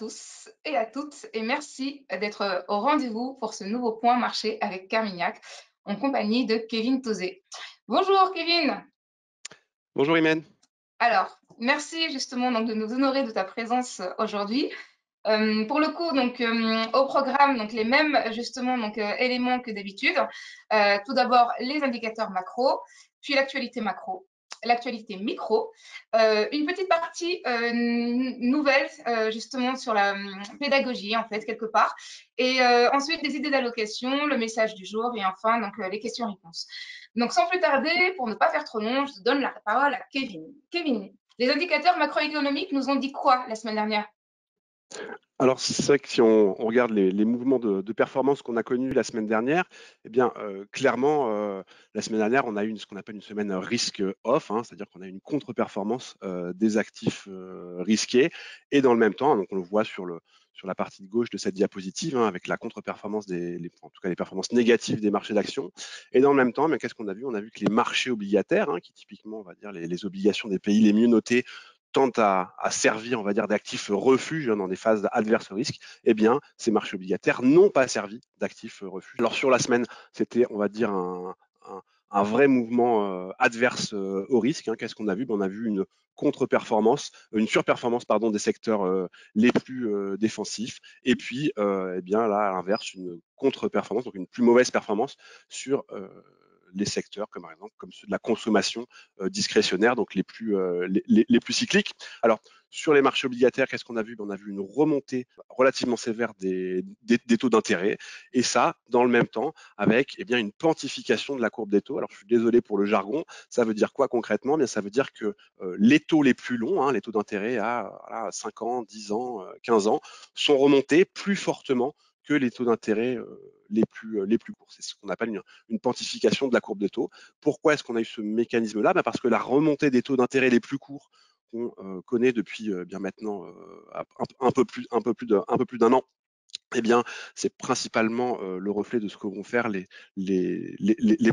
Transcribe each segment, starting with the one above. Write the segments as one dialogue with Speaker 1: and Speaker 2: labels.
Speaker 1: tous et à toutes et merci d'être au rendez-vous pour ce nouveau point marché avec Carmignac en compagnie de Kevin Tauzé. Bonjour Kevin.
Speaker 2: Bonjour Imen.
Speaker 1: Alors, merci justement donc de nous honorer de ta présence aujourd'hui. Pour le coup, donc au programme, donc les mêmes justement donc éléments que d'habitude. Tout d'abord les indicateurs macro, puis l'actualité macro, l'actualité micro, une petite partie nouvelle justement sur la pédagogie en fait quelque part, et ensuite des idées d'allocation, le message du jour et enfin donc les questions-réponses. Donc sans plus tarder, pour ne pas faire trop long, je te donne la parole à Kevin. Kevin, les indicateurs macroéconomiques nous ont dit quoi la semaine dernière?
Speaker 2: Alors c'est vrai que si on regarde les mouvements de performance qu'on a connus la semaine dernière, eh bien clairement la semaine dernière on a eu ce qu'on appelle une semaine risk off, hein, c'est-à-dire qu'on a eu une contre-performance des actifs risqués et dans le même temps, donc on le voit sur la partie de gauche de cette diapositive, hein, avec la contre-performance en tout cas les performances négatives des marchés d'actions. Et dans le même temps, mais qu'est-ce qu'on a vu? On a vu que les marchés obligataires, hein, qui typiquement on va dire les obligations des pays les mieux notés tendent à servir, on va dire, d'actifs refuge dans des phases adverses au risque, eh bien, ces marchés obligataires n'ont pas servi d'actifs refuge. Alors sur la semaine, c'était, on va dire, un vrai mouvement adverse au risque. Hein. Qu'est-ce qu'on a vu? On a vu une contre-performance, une surperformance pardon, des secteurs les plus défensifs, et puis eh bien là à l'inverse une contre-performance, donc une plus mauvaise performance sur les secteurs comme par exemple comme ceux de la consommation discrétionnaire, donc les plus cycliques. Alors sur les marchés obligataires, qu'est-ce qu'on a vu? On a vu une remontée relativement sévère des taux d'intérêt, et ça dans le même temps avec eh bien une quantification de la courbe des taux. Alors je suis désolé pour le jargon, ça veut dire quoi concrètement? Bien, ça veut dire que les taux les plus longs, hein, les taux d'intérêt à voilà, 5 ans, 10 ans, 15 ans, sont remontés plus fortement que les taux d'intérêt les plus courts. C'est ce qu'on appelle une quantification de la courbe des taux. Pourquoi est-ce qu'on a eu ce mécanisme-là? Parce que la remontée des taux d'intérêt les plus courts qu'on connaît depuis bien maintenant un peu plus d'un an, eh bien, c'est principalement le reflet de ce que vont faire les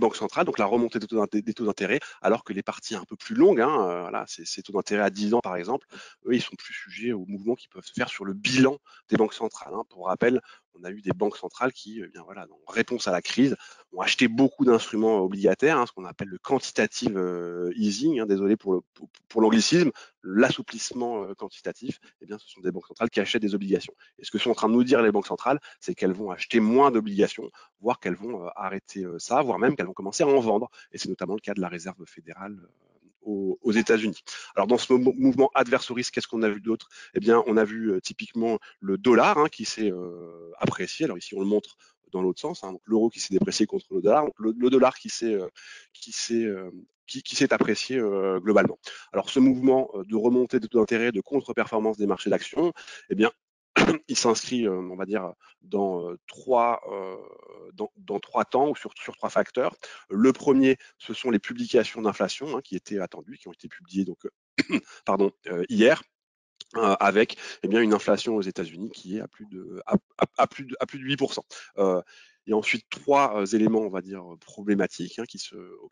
Speaker 2: banques centrales, donc la remontée des taux d'intérêt, alors que les parties un peu plus longues, hein, voilà, ces taux d'intérêt à 10 ans par exemple, eux, ils sont plus sujets aux mouvements qui peuvent se faire sur le bilan des banques centrales. Hein. Pour rappel, on a eu des banques centrales qui, eh bien, voilà, en réponse à la crise, ont acheté beaucoup d'instruments obligataires, hein, ce qu'on appelle le quantitative easing, hein, désolé pour l'anglicisme, l'assouplissement quantitatif, eh bien, ce sont des banques centrales qui achètent des obligations. Et ce que sont en train de nous dire les banques centrales, c'est qu'elles vont acheter moins d'obligations, voire qu'elles vont arrêter ça, voire même qu'elles vont commencer à en vendre. Et c'est notamment le cas de la Réserve fédérale aux États-Unis. Alors dans ce mouvement adverse au risque, qu'est-ce qu'on a vu d'autre? Eh bien, on a vu typiquement le dollar hein, qui s'est apprécié. Alors ici, on le montre dans l'autre sens, hein, donc l'euro qui s'est déprécié contre le dollar, donc le dollar qui s'est apprécié globalement. Alors ce mouvement de remontée des taux d'intérêt, de contre-performance des marchés d'actions, eh bien, il s'inscrit, on va dire, dans trois temps ou sur trois facteurs. Le premier, ce sont les publications d'inflation hein, qui étaient attendues, qui ont été publiées donc, pardon, hier. Avec eh bien, une inflation aux États-Unis qui est à plus de 8%. Et ensuite, trois éléments, on va dire, problématiques hein,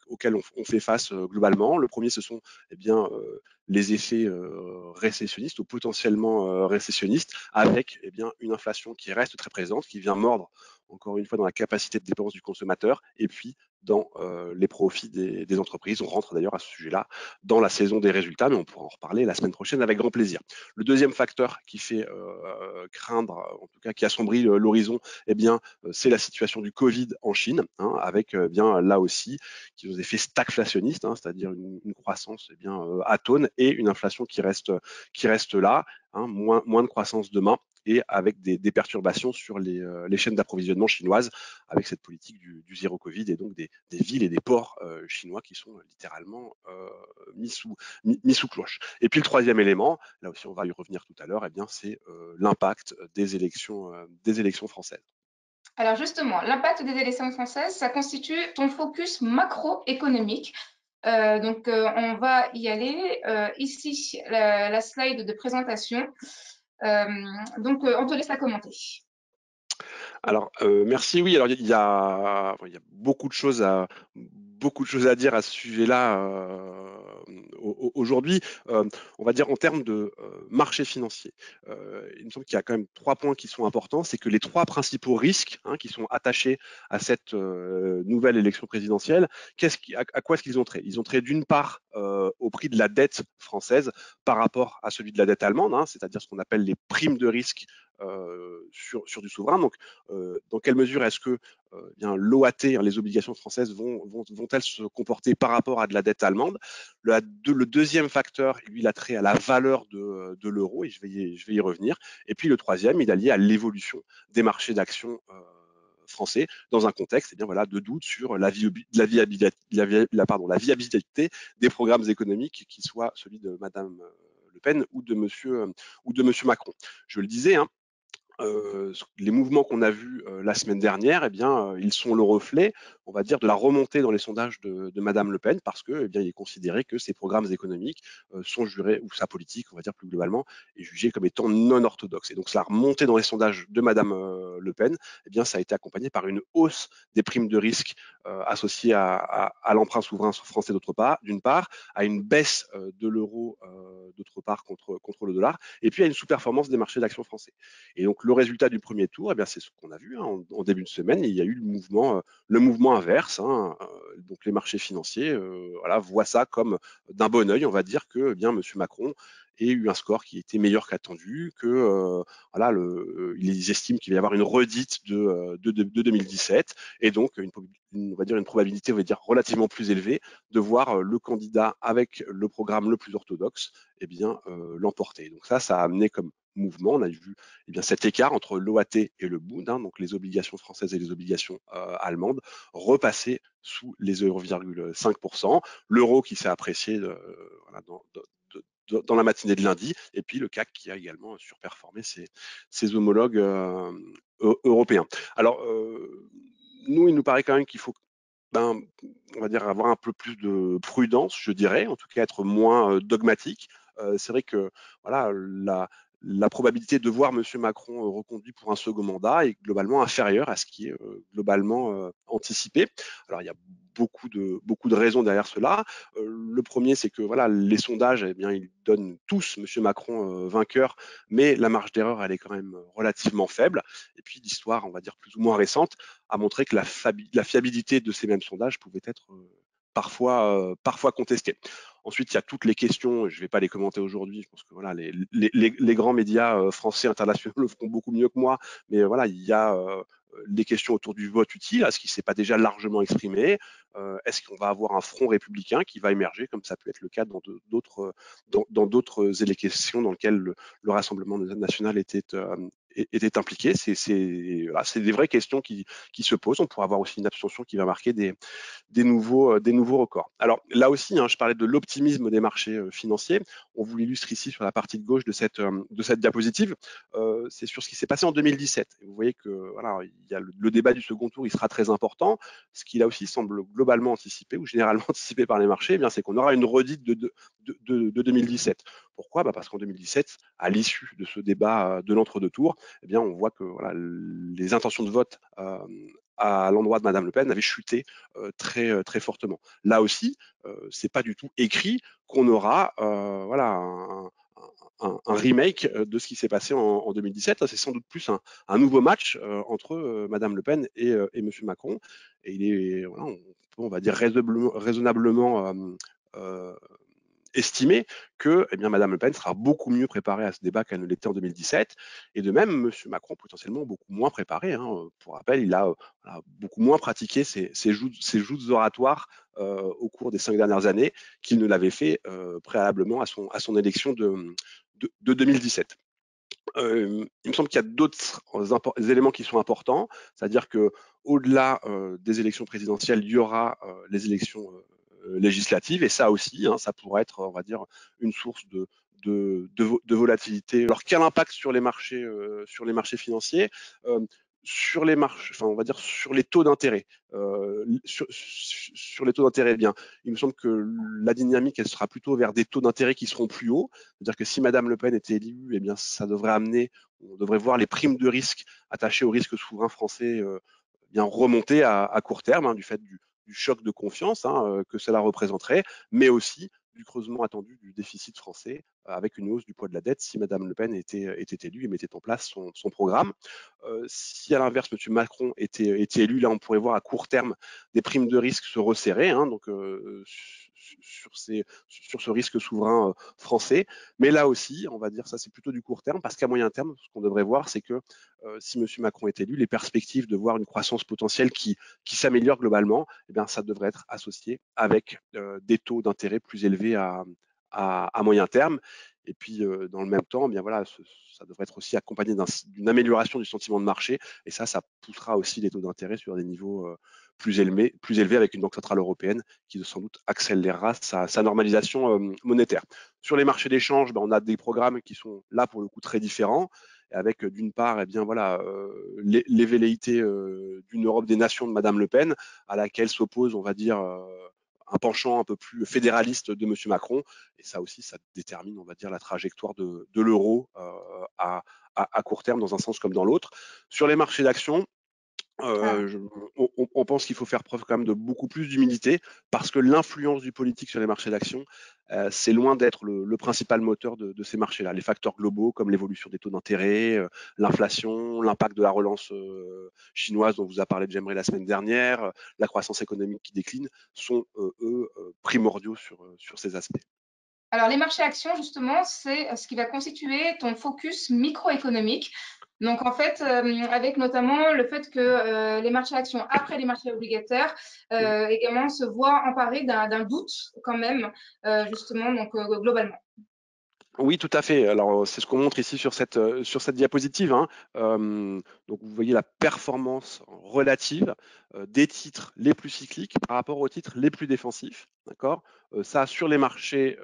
Speaker 2: auxquels on fait face globalement. Le premier, ce sont eh bien, les effets récessionnistes ou potentiellement récessionnistes, avec eh bien, une inflation qui reste très présente, qui vient mordre, encore une fois, dans la capacité de dépense du consommateur, et puis dans les profits des entreprises. On rentre d'ailleurs à ce sujet-là dans la saison des résultats, mais on pourra en reparler la semaine prochaine avec grand plaisir. Le deuxième facteur qui fait craindre, en tout cas qui assombrit l'horizon, eh bien, c'est la situation du Covid en Chine, hein, avec bien là aussi qui ont des effets stagflationnistes, hein, c'est-à-dire une croissance eh bien atone et une inflation qui reste là, hein, moins de croissance demain et avec des perturbations sur les chaînes d'approvisionnement chinoises, avec cette politique du zéro Covid et donc des villes et des ports chinois qui sont littéralement mis sous cloche. Et puis le troisième élément, là aussi on va y revenir tout à l'heure, eh bien c'est l'impact des élections françaises.
Speaker 1: Alors justement, l'impact des élections françaises, ça constitue ton focus macroéconomique. On va y aller. Ici, la slide de présentation. On te laisse la commenter.
Speaker 2: Alors, merci. Oui, alors il y a beaucoup de choses à dire à ce sujet-là aujourd'hui. On va dire en termes de marché financier. Il me semble qu'il y a quand même 3 points qui sont importants. C'est que les 3 principaux risques qui sont attachés à cette nouvelle élection présidentielle, à quoi est-ce qu'ils ont trait? Ils ont trait d'une part au prix de la dette française par rapport à celui de la dette allemande, c'est-à-dire ce qu'on appelle les primes de risque sur du souverain. Donc, dans quelle mesure est-ce que bien l'OAT, les obligations françaises, vont-elles se comporter par rapport à de la dette allemande? Le deuxième facteur, lui, il a trait à la valeur de l'euro, et je vais y revenir. Et puis le troisième, il est lié à l'évolution des marchés d'actions français dans un contexte voilà, de doute sur la viabilité des programmes économiques, qui soient celui de Madame Le Pen ou de Monsieur Macron. Je le disais, les mouvements qu'on a vus la semaine dernière, ils sont le reflet, on va dire, de la remontée dans les sondages de Madame Le Pen, parce que, il est considéré que ses programmes économiques sont jugés, ou sa politique, on va dire plus globalement, est jugée comme étant non orthodoxe. Et donc, la remontée dans les sondages de Madame Le Pen, ça a été accompagné par une hausse des primes de risque associées à l'emprunt souverain français d'une part, à une baisse de l'euro d'autre part contre le dollar, et puis à une sous-performance des marchés d'actions français. Et donc, le résultat du premier tour, c'est ce qu'on a vu en début de semaine. Il y a eu le mouvement inverse. Donc, les marchés financiers voient ça comme d'un bon oeil. On va dire que M. Macron ait eu un score qui était meilleur qu'attendu, que ils estiment qu'il va y avoir une redite de 2017, et donc on va dire une probabilité, on va dire, relativement plus élevée de voir le candidat avec le programme le plus orthodoxe l'emporter. Donc ça a amené comme mouvement, on a vu cet écart entre l'OAT et le Bund, donc les obligations françaises et les obligations allemandes, repasser sous les 0,5%. L'euro qui s'est apprécié dans la matinée de lundi, et puis le CAC qui a également surperformé ses homologues européens. Alors, nous, il nous paraît quand même qu'il faut on va dire avoir un peu plus de prudence, je dirais, en tout cas être moins dogmatique. C'est vrai que voilà, la probabilité de voir M. Macron reconduit pour un second mandat est globalement inférieure à ce qui est globalement anticipé. Alors, il y a beaucoup de raisons derrière cela. Le premier, c'est que voilà, les sondages, ils donnent tous M. Macron vainqueur, mais la marge d'erreur, elle est quand même relativement faible. Et puis, l'histoire, on va dire plus ou moins récente, a montré que la fiabilité de ces mêmes sondages pouvait être parfois contestée. Ensuite, il y a toutes les questions, je ne vais pas les commenter aujourd'hui, je pense que voilà, les grands médias français, internationaux le feront beaucoup mieux que moi, mais voilà, il y a les questions autour du vote utile, est-ce qu'il ne s'est pas déjà largement exprimé? Est-ce qu'on va avoir un front républicain qui va émerger, comme ça a pu être le cas dans d'autres élections dans lesquelles le Rassemblement national était impliqué? C'est des vraies questions qui se posent. On pourra avoir aussi une abstention qui va marquer des nouveaux records. Alors là aussi, je parlais de l'optimisme des marchés financiers. On vous l'illustre ici sur la partie de gauche de cette diapositive. C'est sur ce qui s'est passé en 2017. Et vous voyez que voilà, il y a le débat du second tour, il sera très important. Ce qui là aussi semble globalement anticipé ou généralement anticipé par les marchés, c'est qu'on aura une redite de 2017. Pourquoi? Parce qu'en 2017, à l'issue de ce débat de l'entre-deux tours, on voit que voilà, les intentions de vote à l'endroit de Madame Le Pen avaient chuté très fortement. Là aussi, c'est pas du tout écrit qu'on aura voilà, un remake de ce qui s'est passé en 2017. C'est sans doute plus un nouveau match entre Madame Le Pen et Monsieur Macron. Et il est, voilà, on va dire raisonnablement estimer que Madame Le Pen sera beaucoup mieux préparée à ce débat qu'elle ne l'était en 2017, et de même M. Macron potentiellement beaucoup moins préparé. Pour rappel, il a beaucoup moins pratiqué ses joutes oratoires au cours des 5 dernières années qu'il ne l'avait fait préalablement à son élection de 2017. Il me semble qu'il y a d'autres éléments qui sont importants, c'est-à-dire que au-delà des élections présidentielles, il y aura les élections législatives, et ça aussi, ça pourrait être, on va dire, une source de volatilité. Alors, quel impact sur les marchés financiers? sur les marches, enfin on va dire sur les taux d'intérêt, sur les taux d'intérêt, eh bien, il me semble que la dynamique, elle sera plutôt vers des taux d'intérêt qui seront plus hauts. C'est-à-dire que si Madame Le Pen était élue, eh bien, ça devrait amener, on devrait voir les primes de risque attachées au risque souverain français bien remonter à court terme, hein, du fait du choc de confiance que cela représenterait, mais aussi du creusement attendu du déficit français avec une hausse du poids de la dette si Madame Le Pen était élue et mettait en place son programme. Si à l'inverse, M. Macron était élu, là on pourrait voir à court terme des primes de risque se resserrer, donc sur ce risque souverain français. Mais là aussi, on va dire ça c'est plutôt du court terme, parce qu'à moyen terme, ce qu'on devrait voir, c'est que si M. Macron est élu, les perspectives de voir une croissance potentielle qui s'améliore globalement, eh bien, ça devrait être associé avec des taux d'intérêt plus élevés à moyen terme. Et puis, dans le même temps, eh bien voilà, ça devrait être aussi accompagné d'une amélioration du sentiment de marché. Et ça poussera aussi les taux d'intérêt sur des niveaux plus élevés avec une banque centrale européenne qui sans doute accélérera sa normalisation monétaire. Sur les marchés d'échange, on a des programmes qui sont là pour le coup très différents, avec d'une part eh bien, voilà, les velléités d'une Europe des nations de Madame Le Pen, à laquelle s'oppose, on va dire, un penchant un peu plus fédéraliste de M. Macron. Et ça aussi, ça détermine, on va dire, la trajectoire de l'euro à court terme, dans un sens comme dans l'autre. Sur les marchés d'actions,
Speaker 1: Ah.
Speaker 2: on pense qu'il faut faire preuve quand même de beaucoup plus d'humilité, parce que l'influence du politique sur les marchés d'actions, c'est loin d'être le principal moteur de ces marchés-là. Les facteurs globaux comme l'évolution des taux d'intérêt, l'inflation, l'impact de la relance chinoise dont vous a parlé Jemre la semaine dernière, la croissance économique qui décline, sont eux primordiaux sur ces aspects.
Speaker 1: Alors, les marchés actions, justement, c'est ce qui va constituer ton focus microéconomique. Donc, en fait, avec notamment le fait que les marchés actions, après les marchés obligataires, également se voient emparés d'un doute quand même, justement, donc globalement.
Speaker 2: Oui, tout à fait. Alors, c'est ce qu'on montre ici sur cette diapositive. Donc, vous voyez la performance relative des titres les plus cycliques par rapport aux titres les plus défensifs. D'accord. Ça sur les marchés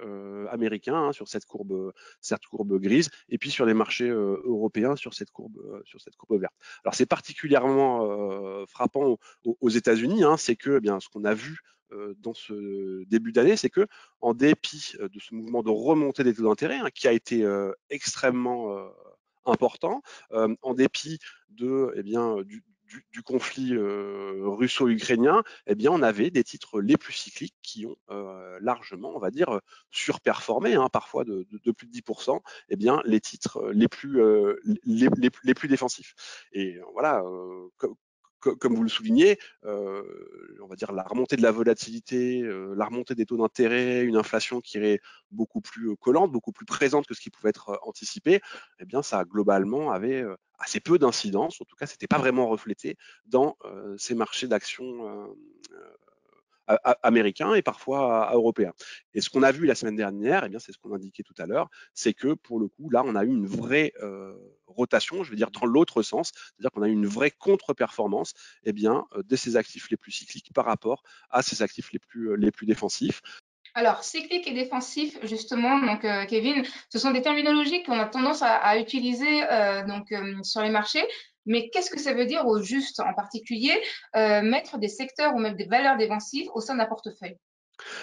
Speaker 2: américains, sur cette courbe grise, et puis sur les marchés européens sur cette courbe verte. Alors, c'est particulièrement frappant aux États-Unis. C'est que, eh bien, ce qu'on a vu dans ce début d'année, c'est que en dépit de ce mouvement de remontée des taux d'intérêt qui a été extrêmement important, en dépit du conflit russo-ukrainien, eh bien, on avait des titres les plus cycliques qui ont largement, on va dire, surperformé, parfois de plus de 10%, eh bien, les titres les plus défensifs. Et voilà, comme vous le soulignez, on va dire la remontée de la volatilité, la remontée des taux d'intérêt, une inflation qui est beaucoup plus collante, beaucoup plus présente que ce qui pouvait être anticipé, eh bien ça globalement avait assez peu d'incidence. En tout cas, c'était pas vraiment reflété dans ces marchés d'actions américains et parfois européens. Et ce qu'on a vu la semaine dernière, eh bien, c'est ce qu'on indiquait tout à l'heure, c'est que pour le coup, là, on a eu une vraie rotation, je veux dire dans l'autre sens, c'est-à-dire qu'on a eu une vraie contre-performance eh bien, de ces actifs les plus cycliques par rapport à ces actifs les plus défensifs.
Speaker 1: Alors, cyclique et défensif, justement, donc Kevin, ce sont des terminologies qu'on a tendance à utiliser sur les marchés. Mais qu'est-ce que ça veut dire au juste, en particulier, mettre des secteurs ou même des valeurs défensives au sein d'un portefeuille?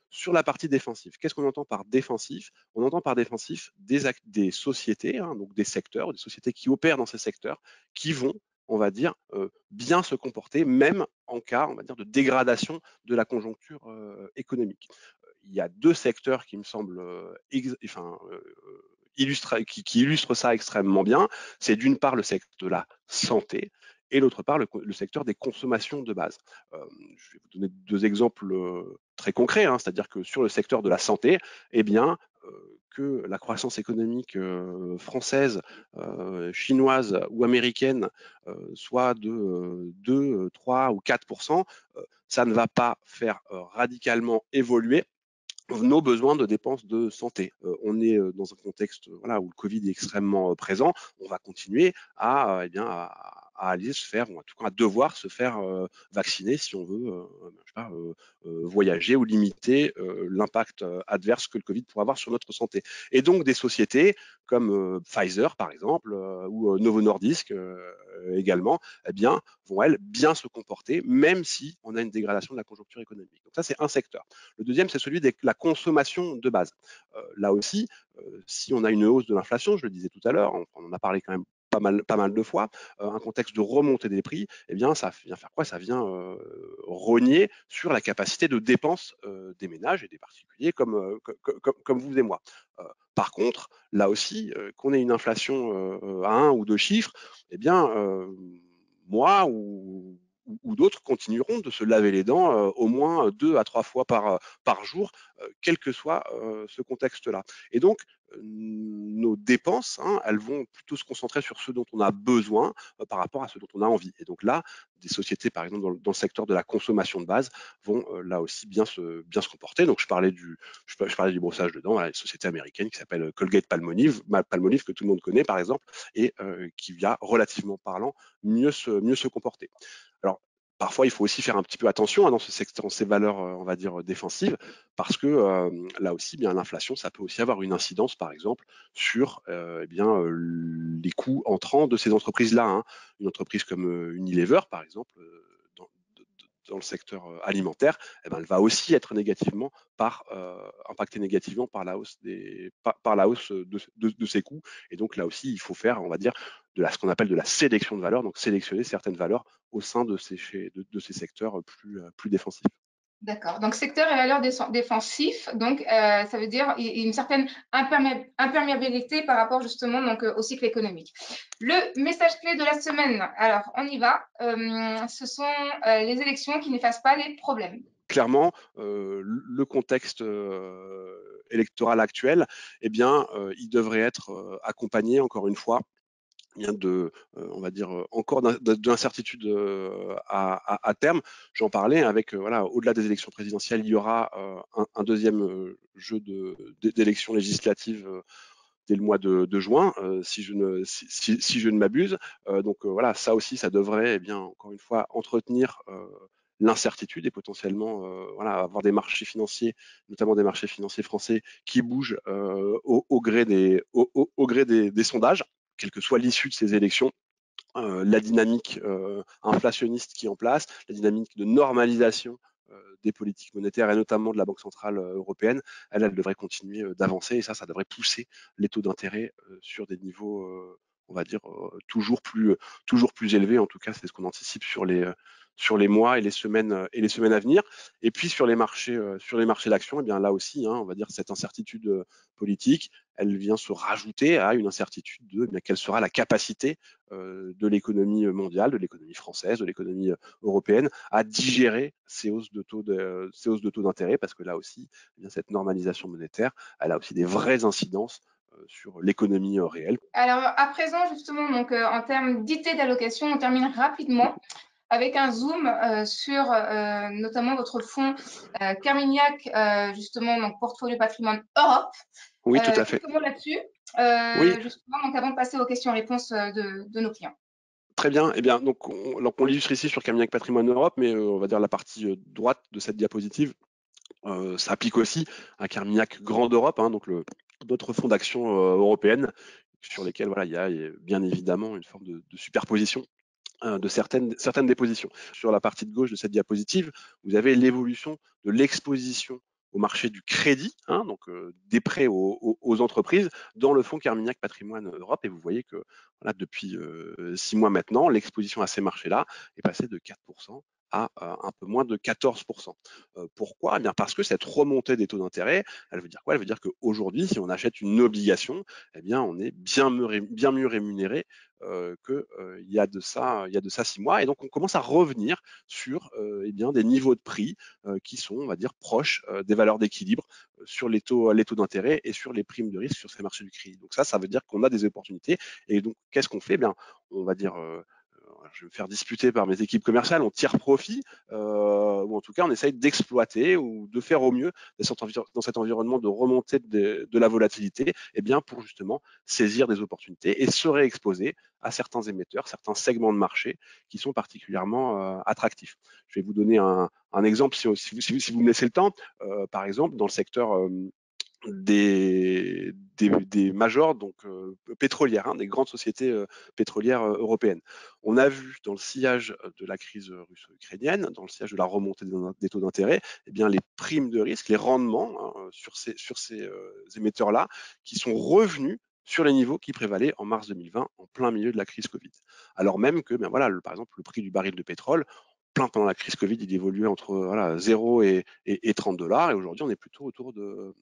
Speaker 2: Sur la partie défensive, qu'est-ce qu'on entend par défensif? On entend par défensif des sociétés, donc des secteurs, des sociétés qui opèrent dans ces secteurs, qui vont, on va dire, bien se comporter, même en cas, on va dire, de dégradation de la conjoncture économique. Il y a deux secteurs qui me semblent qui illustrent ça extrêmement bien. C'est d'une part le secteur de la santé et d'autre part le secteur des consommations de base. Je vais vous donner deux exemples très concrets, c'est-à-dire que sur le secteur de la santé, eh bien, que la croissance économique française, chinoise ou américaine soit de 2, 3 ou 4%, ça ne va pas faire radicalement évoluer nos besoins de dépenses de santé. On est dans un contexte où le Covid est extrêmement présent. On va continuer à aller se faire, ou en tout cas à devoir se faire vacciner si on veut je sais pas, voyager ou limiter l'impact adverse que le Covid pourrait avoir sur notre santé. Et donc des sociétés comme Pfizer par exemple ou Novo Nordisk également, eh bien, vont elles bien se comporter, même si on a une dégradation de la conjoncture économique. Donc ça, c'est un secteur. Le deuxième, c'est celui de la consommation de base. Là aussi, si on a une hausse de l'inflation, je le disais tout à l'heure, on en a parlé quand même pas mal de fois, un contexte de remontée des prix, eh bien, ça vient faire quoi? Ça vient rogner sur la capacité de dépense des ménages et des particuliers comme vous et moi. Par contre, là aussi, qu'on ait une inflation à un ou deux chiffres, eh bien, moi ou d'autres continueront de se laver les dents au moins 2 à 3 fois par jour, quel que soit ce contexte-là. Et donc, nos dépenses, hein, elles vont plutôt se concentrer sur ce dont on a besoin par rapport à ce dont on a envie. Et donc là, des sociétés, par exemple, dans le secteur de la consommation de base, vont là aussi bien se comporter. Donc, je parlais du brossage de dents, voilà, une société américaine qui s'appelle Colgate-Palmolive, Palmolive, que tout le monde connaît, par exemple, et qui va, relativement parlant, mieux se comporter. Alors, parfois, il faut aussi faire un petit peu attention dans ce secteur, dans ces valeurs, on va dire, défensives, parce que là aussi, bien, l'inflation, ça peut aussi avoir une incidence, par exemple, sur les coûts entrants de ces entreprises-là. Hein. Une entreprise comme Unilever, par exemple, dans, dans le secteur alimentaire, eh ben, elle va aussi être impactée négativement par la hausse, par la hausse de ses coûts. Et donc là aussi, il faut faire, on va dire, ce qu'on appelle de la sélection de valeurs, donc sélectionner certaines valeurs au sein de ces secteurs plus défensifs.
Speaker 1: D'accord. Donc, secteur et valeurs défensifs, donc ça veut dire une certaine imperméabilité par rapport justement donc, au cycle économique. Le message clé de la semaine, alors on y va, ce sont les élections qui n'effacent pas les problèmes.
Speaker 2: Clairement, le contexte électoral actuel, eh bien, il devrait être accompagné, encore une fois, bien on va dire, encore d'incertitudes à terme. J'en parlais avec, voilà, au-delà des élections présidentielles, il y aura un deuxième jeu d'élections législatives dès le mois de juin, si je ne m'abuse. Donc voilà, ça aussi, ça devrait, eh bien, encore une fois, entretenir l'incertitude et potentiellement voilà, avoir des marchés financiers, notamment des marchés financiers français, qui bougent au gré des sondages, quelle que soit l'issue de ces élections. La dynamique inflationniste qui est en place, la dynamique de normalisation des politiques monétaires et notamment de la Banque centrale européenne, elle devrait continuer d'avancer et ça devrait pousser les taux d'intérêt sur des niveaux, on va dire, toujours plus élevés. En tout cas, c'est ce qu'on anticipe sur les mois et les semaines à venir. Et puis sur les marchés d'actions, eh bien là aussi, hein, on va dire cette incertitude politique, elle vient se rajouter à une incertitude de eh bien, quelle sera la capacité de l'économie mondiale, de l'économie française, de l'économie européenne, à digérer ces hausses de taux d'intérêt, parce que là aussi, eh bien, cette normalisation monétaire, elle a aussi des vraies incidences sur l'économie réelle.
Speaker 1: Alors, à présent, justement, donc, en termes d'idées d'allocation, on termine rapidement avec un zoom sur notamment votre fonds Carmignac, justement, donc portfolio patrimoine Europe.
Speaker 2: Oui, tout à fait.
Speaker 1: Quelques mots là-dessus,
Speaker 2: Oui,
Speaker 1: justement, donc avant de passer aux questions-réponses de nos clients.
Speaker 2: très bien. Eh bien, donc on l'illustre ici sur Carmignac Patrimoine Europe, mais on va dire la partie droite de cette diapositive s'applique aussi à Carmignac Grande Europe, hein, donc d'autres fonds d'action européennes sur lesquels voilà, il y a bien évidemment une forme de superposition de certaines dépositions. Sur la partie de gauche de cette diapositive, vous avez l'évolution de l'exposition au marché du crédit, hein, donc des prêts aux entreprises, dans le fonds Carmignac Patrimoine Europe. Et vous voyez que voilà, depuis 6 mois maintenant, l'exposition à ces marchés-là est passée de 4% à un peu moins de 14%. Pourquoi? Eh bien parce que cette remontée des taux d'intérêt, elle veut dire quoi? Elle veut dire qu'aujourd'hui, si on achète une obligation, eh bien, on est bien mieux rémunéré qu'il y a de ça 6 mois. Et donc, on commence à revenir sur eh bien, des niveaux de prix qui sont, on va dire, proches des valeurs d'équilibre sur les taux d'intérêt et sur les primes de risque sur ces marchés du crédit. Donc ça veut dire qu'on a des opportunités. Et donc, qu'est-ce qu'on fait? Eh bien, on va dire je vais me faire disputer par mes équipes commerciales, on tire profit, ou en tout cas on essaye d'exploiter ou de faire au mieux dans cet environnement de remontée de la volatilité, et bien pour justement saisir des opportunités et se réexposer à certains émetteurs, certains segments de marché qui sont particulièrement attractifs. Je vais vous donner un exemple si vous me laissez le temps. Par exemple, dans le secteur des majors donc pétrolières, hein, des grandes sociétés pétrolières européennes. On a vu dans le sillage de la crise russo-ukrainienne, dans le sillage de la remontée des taux d'intérêt, eh bien les primes de risque, les rendements hein, sur ces émetteurs-là, qui sont revenus sur les niveaux qui prévalaient en mars 2020, en plein milieu de la crise Covid. Alors même que, ben voilà, par exemple, le prix du baril de pétrole, pendant la crise Covid, il évoluait entre 0 et 30 $. Et aujourd'hui, on est plutôt autour de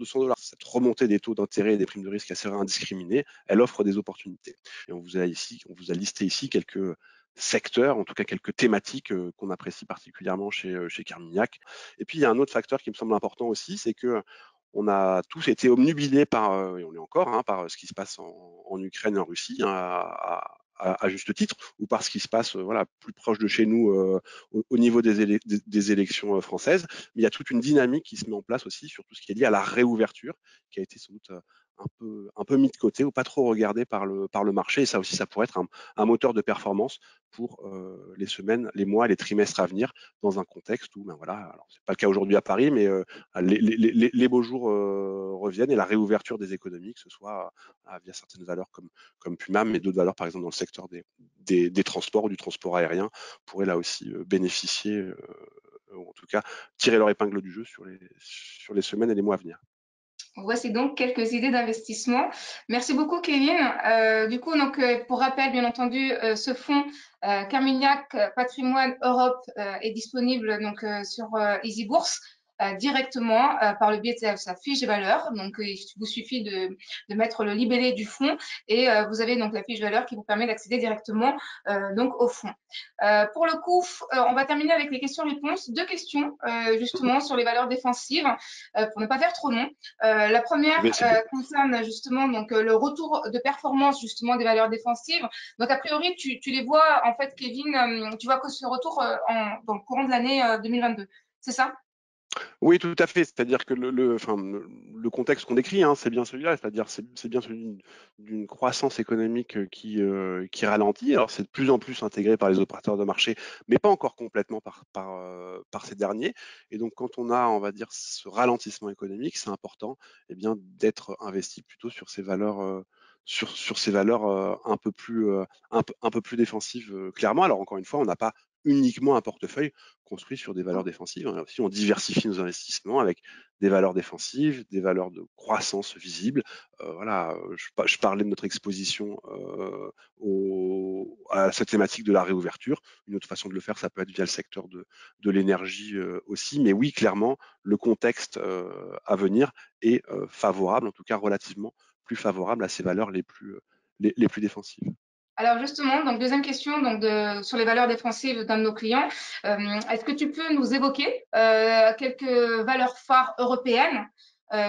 Speaker 2: 100 $. Cette remontée des taux d'intérêt et des primes de risque assez indiscriminées, elle offre des opportunités. Et on vous a listé ici quelques secteurs, en tout cas quelques thématiques qu'on apprécie particulièrement chez Carmignac. Et puis, il y a un autre facteur qui me semble important aussi, c'est que on a tous été obnubilés et on est encore, hein, par ce qui se passe en Ukraine et en Russie, hein, à juste titre, ou par ce qui se passe plus proche de chez nous au niveau des élections françaises. Mais il y a toute une dynamique qui se met en place aussi sur tout ce qui est lié à la réouverture, qui a été sans doute un peu mis de côté ou pas trop regardé par le marché. Et ça aussi, ça pourrait être un moteur de performance pour les semaines, les mois, les trimestres à venir, dans un contexte où, ben voilà, alors c'est pas le cas aujourd'hui à Paris, mais les beaux jours reviennent et la réouverture des économies, que ce soit via certaines valeurs comme Puma, mais d'autres valeurs, par exemple, dans le secteur des transports ou du transport aérien, pourraient là aussi bénéficier, ou en tout cas tirer leur épingle du jeu sur les semaines et les mois à venir.
Speaker 1: Voici donc quelques idées d'investissement. Merci beaucoup, Kevin. Du coup, donc, pour rappel, bien entendu, ce fonds Carmignac Patrimoine Europe est disponible donc sur Easy Bourse directement par le biais de sa fiche de valeur. Donc, il vous suffit de mettre le libellé du fonds et vous avez donc la fiche de valeur qui vous permet d'accéder directement donc au fonds. Pour le coup, on va terminer avec les questions-réponses. Deux questions justement sur les valeurs défensives pour ne pas faire trop long. La première concerne justement donc le retour de performance justement des valeurs défensives. Donc a priori tu les vois en fait, Kevin, tu vois que ce retour dans le courant de l'année 2022, c'est ça?
Speaker 2: Oui, tout à fait. C'est-à-dire que le contexte qu'on décrit, hein, c'est bien celui-là. C'est-à-dire c'est bien celui d'une croissance économique qui ralentit. Alors c'est de plus en plus intégré par les opérateurs de marché, mais pas encore complètement par ces derniers. Et donc quand on a, on va dire, ce ralentissement économique, c'est important, eh bien, d'être investi plutôt sur ces valeurs. Sur ces valeurs un peu plus défensives, clairement. Alors encore une fois, on n'a pas uniquement un portefeuille construit sur des valeurs défensives. Si on diversifie nos investissements avec des valeurs défensives, des valeurs de croissance visibles. Voilà, je parlais de notre exposition à cette thématique de la réouverture. Une autre façon de le faire, ça peut être via le secteur de l'énergie aussi. Mais oui, clairement, le contexte à venir est favorable, en tout cas relativement plus favorable à ces valeurs les plus défensives.
Speaker 1: Alors justement, donc deuxième question donc sur les valeurs défensives d'un de nos clients. Est-ce que tu peux nous évoquer quelques valeurs phares européennes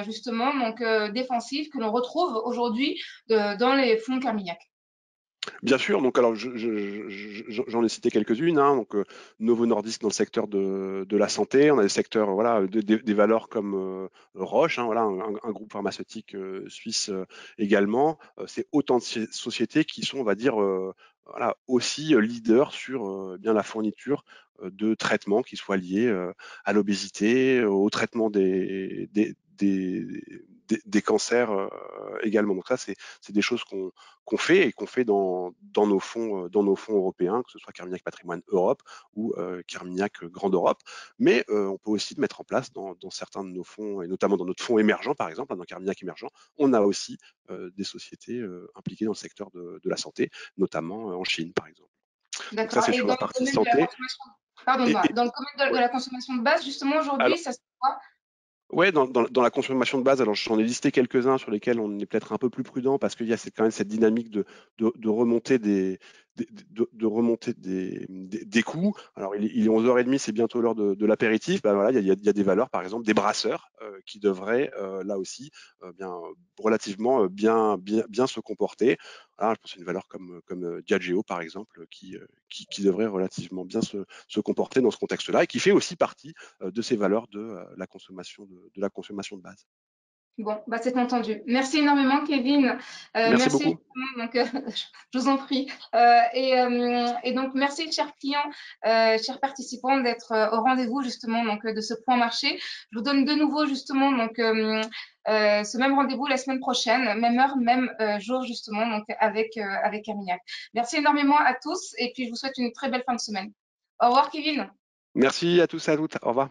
Speaker 1: justement donc défensives que l'on retrouve aujourd'hui dans les fonds Carmignac?
Speaker 2: Bien sûr, donc alors j'en ai cité quelques-unes, hein, donc Novo Nordisk dans le secteur de la santé, on a des secteurs voilà des valeurs comme Roche, hein, voilà un groupe pharmaceutique suisse également. C'est autant de sociétés qui sont, on va dire, voilà aussi leaders sur bien la fourniture de traitements qui soient liés à l'obésité, au traitement des cancers également. Donc ça, c'est des choses qu'on fait et qu'on fait dans nos fonds européens, que ce soit Carmignac Patrimoine Europe ou Carmignac Grande Europe. Mais on peut aussi le mettre en place dans certains de nos fonds, et notamment dans notre fonds émergent, par exemple, dans Carmignac Émergent, on a aussi des sociétés impliquées dans le secteur de la santé, notamment en Chine, par exemple. Donc ça,
Speaker 1: D'accord.
Speaker 2: c'est
Speaker 1: Et
Speaker 2: sur
Speaker 1: dans
Speaker 2: la
Speaker 1: le
Speaker 2: partie
Speaker 1: domaine de la
Speaker 2: santé.
Speaker 1: consommation,
Speaker 2: Et,
Speaker 1: pardonne-moi,
Speaker 2: et-
Speaker 1: dans le domaine de
Speaker 2: ouais.
Speaker 1: la consommation de base, justement aujourd'hui,
Speaker 2: Alors,
Speaker 1: ça se fait quoi?
Speaker 2: ouais, dans la consommation de base, alors j'en ai listé quelques-uns sur lesquels on est peut-être un peu plus prudent parce qu'il y a quand même cette dynamique de remontée de remontée des coûts. Alors il est 11h30, c'est bientôt l'heure de l'apéritif. Ben voilà, il y a des valeurs, par exemple des brasseurs qui devraient là aussi relativement bien se comporter. Voilà, je pense à une valeur comme Diageo par exemple qui devrait relativement bien se comporter dans ce contexte-là et qui fait aussi partie de ces valeurs de la consommation de base.
Speaker 1: Bon, bah, c'est entendu. Merci énormément, Kevin.
Speaker 2: Merci
Speaker 1: Merci
Speaker 2: beaucoup.
Speaker 1: justement, donc, je vous en prie. Et donc, merci, chers clients, chers participants, d'être au rendez-vous justement donc de ce point marché. Je vous donne de nouveau justement donc ce même rendez-vous la semaine prochaine, même heure, même jour justement donc avec Carmignac. Merci énormément à tous et puis je vous souhaite une très belle fin de semaine. Au revoir, Kevin.
Speaker 2: Merci à tous et à toutes. Au revoir.